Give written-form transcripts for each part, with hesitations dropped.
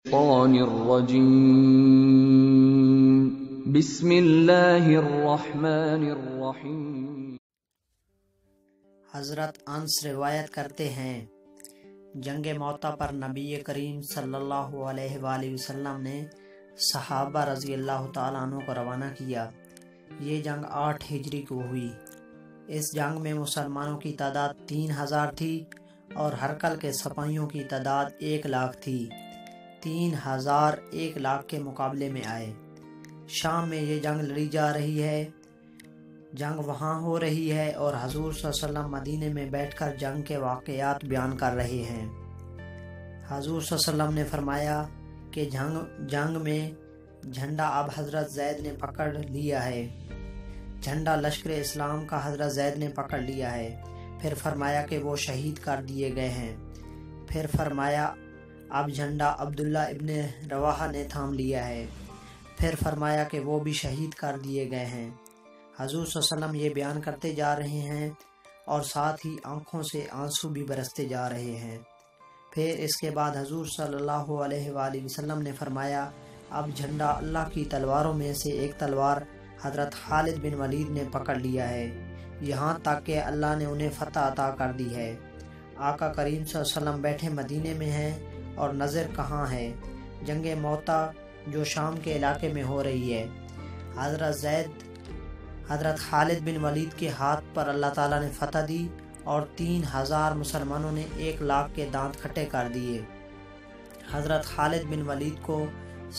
الشیطان الرجیم بسم اللہ الرحمن الرحیم۔ حضرت انس روایت کرتے ہیں، جنگ موطا پر نبی کریم صلی اللہ علیہ وآلہ وسلم نے صحابہ رضی اللہ تعالیٰ عنہ کو روانہ کیا۔ یہ جنگ 8 ہجری کو ہوئی۔ اس جنگ میں مسلمانوں کی تعداد 3000 تھی اور ہرکل کے سپاہیوں کی تعداد 1 لاکھ تھی۔ 3000 1 لاکھ کے مقابلے میں آئے۔ شام میں یہ جنگ لڑی جا رہی ہے، جنگ وہاں ہو رہی ہے اور حضور صلی اللہ علیہ وسلم مدینے میں بیٹھ کر جنگ کے واقعات بیان کر رہے ہیں۔ حضور صلی اللہ علیہ وسلم نے فرمایا کہ جنگ میں جھنڈا اب حضرت زید نے پکڑ لیا ہے، جھنڈا لشکر اسلام کا حضرت زید نے پکڑ لیا ہے۔ پھر فرمایا کہ وہ شہید کر دیے گئے ہیں۔ پھر فرمایا اب جھنڈا عبداللہ ابن رواحہ نے تھام لیا ہے۔ پھر فرمایا کہ وہ بھی شہید کر دیے گئے ہیں۔ حضور صلی اللہ علیہ وسلم یہ بیان کرتے جا رہے ہیں اور ساتھ ہی آنکھوں سے آنسو بھی برستے جا رہے ہیں۔ پھر اس کے بعد حضور صلی اللہ علیہ وآلہ وسلم نے فرمایا اب جھنڈا اللہ کی تلواروں میں سے ایک تلوار حضرت خالد بن ولید نے پکڑ لیا ہے، یہاں تک کہ اللہ نے انہیں فتح عطا کر دی ہے۔ آقا کریم صلی اللہ علیہ وسلم بیٹھے مدینے میں ہیں اور نظر کہاں ہے؟ جنگ موطا جو شام کے علاقے میں ہو رہی ہے۔ حضرت خالد بن ولید کے ہاتھ پر اللہ تعالیٰ نے فتح دی اور 3000 مسلمانوں نے 1 لاکھ کے دانت کھٹے کر دیے۔ حضرت خالد بن ولید کو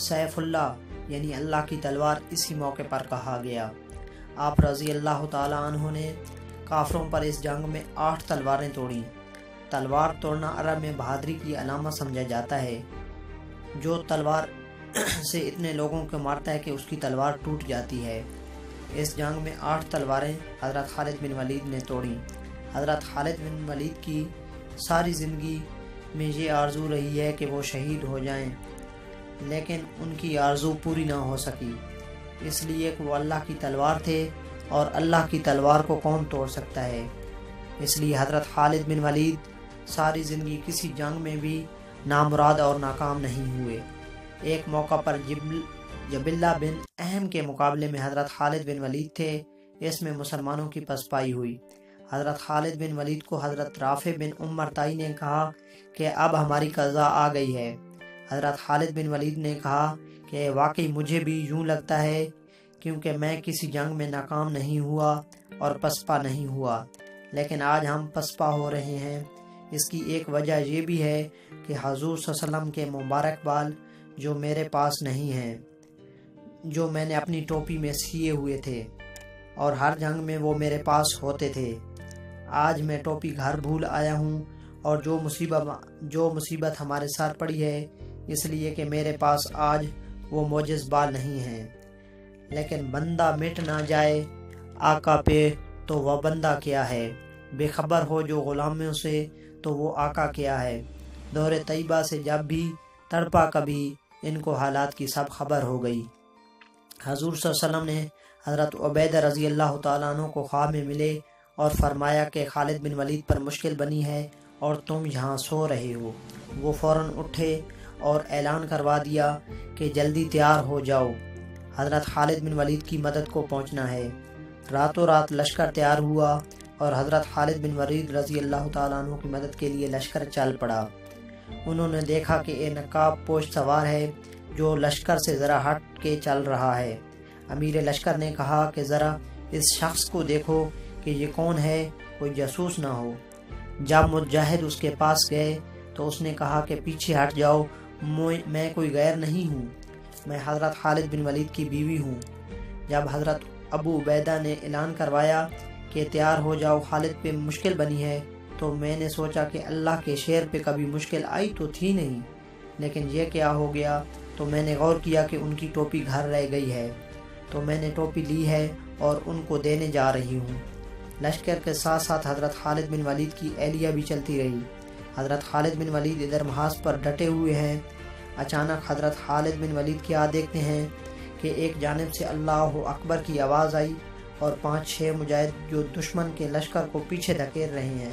سیف اللہ یعنی اللہ کی تلوار اسی موقع پر کہا گیا۔ آپ رضی اللہ تعالیٰ عنہ نے کافروں پر اس جنگ میں 8 تلواریں توڑیں۔ تلوار توڑنا عرب میں بہادری کی علامت سمجھا جاتا ہے۔ جو تلوار سے اتنے لوگوں کو مارتا ہے کہ اس کی تلوار ٹوٹ جاتی ہے۔ اس جنگ میں 8 تلواریں حضرت خالد بن ولید نے توڑیں۔ حضرت خالد بن ولید کی ساری زندگی میں یہ آرزو رہی ہے کہ وہ شہید ہو جائیں، لیکن ان کی آرزو پوری نہ ہو سکی، اس لیے کہ وہ اللہ کی تلوار تھے اور اللہ کی تلوار کو کون توڑ سکتا ہے۔ اس لیے حضرت خالد بن ولید ساری زندگی کسی جنگ میں بھی نامراد اور ناکام نہیں ہوئے۔ ایک موقع پر جبلہ بن اہم کے مقابلے میں حضرت خالد بن ولید تھے، اس میں مسلمانوں کی پسپائی ہوئی۔ حضرت خالد بن ولید کو حضرت رافع بن مرتائی نے کہا کہ اب ہماری قضا آ گئی ہے۔ حضرت خالد بن ولید نے کہا کہ واقعی مجھے بھی یوں لگتا ہے، کیونکہ میں کسی جنگ میں ناکام نہیں ہوا اور پسپا نہیں ہوا، لیکن آج ہم پسپا ہو رہے ہیں۔ اس کی ایک وجہ یہ بھی ہے کہ حضور صلی اللہ علیہ وسلم کے مبارک بال جو میرے پاس نہیں ہیں، جو میں نے اپنی ٹوپی میں سیے ہوئے تھے اور ہر جنگ میں وہ میرے پاس ہوتے تھے۔ آج میں ٹوپی گھر بھول آیا ہوں اور جو مصیبت ہمارے سر پڑی ہے اس لیے کہ میرے پاس آج وہ معجز بال نہیں ہیں۔ لیکن بندہ مٹ نہ جائے آقا پہ تو وہ بندہ کیا ہے، بے خبر ہو جو غلاموں سے تو وہ آقا کیا ہے۔ دور طیبہ سے جب بھی تڑپا کبھی، ان کو حالات کی سب خبر ہو گئی۔ حضور صلی اللہ علیہ وسلم نے حضرت عبیدہ رضی اللہ تعالیٰ عنہ کو خواب میں ملے اور فرمایا کہ خالد بن ولید پر مشکل بنی ہے اور تم یہاں سو رہے ہو۔ وہ فوراً اٹھے اور اعلان کروا دیا کہ جلدی تیار ہو جاؤ، حضرت خالد بن ولید کی مدد کو پہنچنا ہے۔ راتوں رات لشکر تیار ہوا اور حضرت خالد بن ولید رضی اللہ تعالیٰ عنہ کی مدد کے لیے لشکر چل پڑا۔ انہوں نے دیکھا کہ ایک نقاب پوش سوار ہے جو لشکر سے ذرا ہٹ کے چل رہا ہے۔ امیر لشکر نے کہا کہ ذرا اس شخص کو دیکھو کہ یہ کون ہے، کوئی جاسوس نہ ہو۔ جب مجاہد اس کے پاس گئے تو اس نے کہا کہ پیچھے ہٹ جاؤ، میں کوئی غیر نہیں ہوں، میں حضرت خالد بن ولید کی بیوی ہوں۔ جب حضرت ابو عبیدہ نے اعلان کروایا کہ تیار ہو جاؤ، خالد پہ مشکل بنی ہے، تو میں نے سوچا کہ اللہ کے شیر پہ کبھی مشکل آئی تو تھی نہیں، لیکن یہ کیا ہو گیا؟ تو میں نے غور کیا کہ ان کی ٹوپی گھر رہ گئی ہے، تو میں نے ٹوپی لی ہے اور ان کو دینے جا رہی ہوں۔ لشکر کے ساتھ ساتھ حضرت خالد بن ولید کی اہلیہ بھی چلتی رہی۔ حضرت خالد بن ولید ادھر محاذ پر ڈٹے ہوئے ہیں۔ اچانک حضرت خالد بن ولید کیا دیکھتے ہیں کہ ایک جانب سے اللہ اکبر کی آواز آئی اور 5-6 مجاہد جو دشمن کے لشکر کو پیچھے دھکیل رہے ہیں،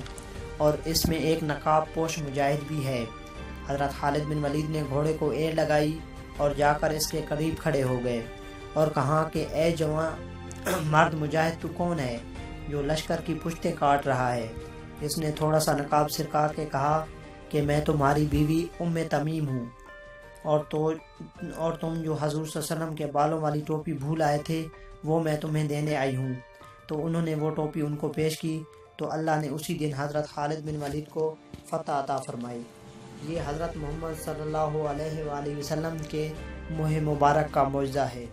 اور اس میں ایک نقاب پوش مجاہد بھی ہے۔ حضرت خالد بن ولید نے گھوڑے کو ایڑ لگائی اور جا کر اس کے قریب کھڑے ہو گئے اور کہا کہ اے جوان مرد مجاہد، تو کون ہے جو لشکر کی پشتیں کاٹ رہا ہے؟ اس نے تھوڑا سا نقاب سرکا کے کہا کہ میں تمہاری بیوی ام تمیم ہوں، اور تم جو حضور صلی اللہ علیہ وسلم کے بالوں والی ٹوپی بھول آئے تھے وہ میں تمہیں دینے آئی ہوں۔ تو انہوں نے وہ ٹوپی ان کو پیش کی تو اللہ نے اسی دن حضرت خالد بن ولید کو فتح عطا فرمائی۔ یہ حضرت محمد صلی اللہ علیہ وآلہ وسلم کے منہ مبارک کا معجزہ ہے۔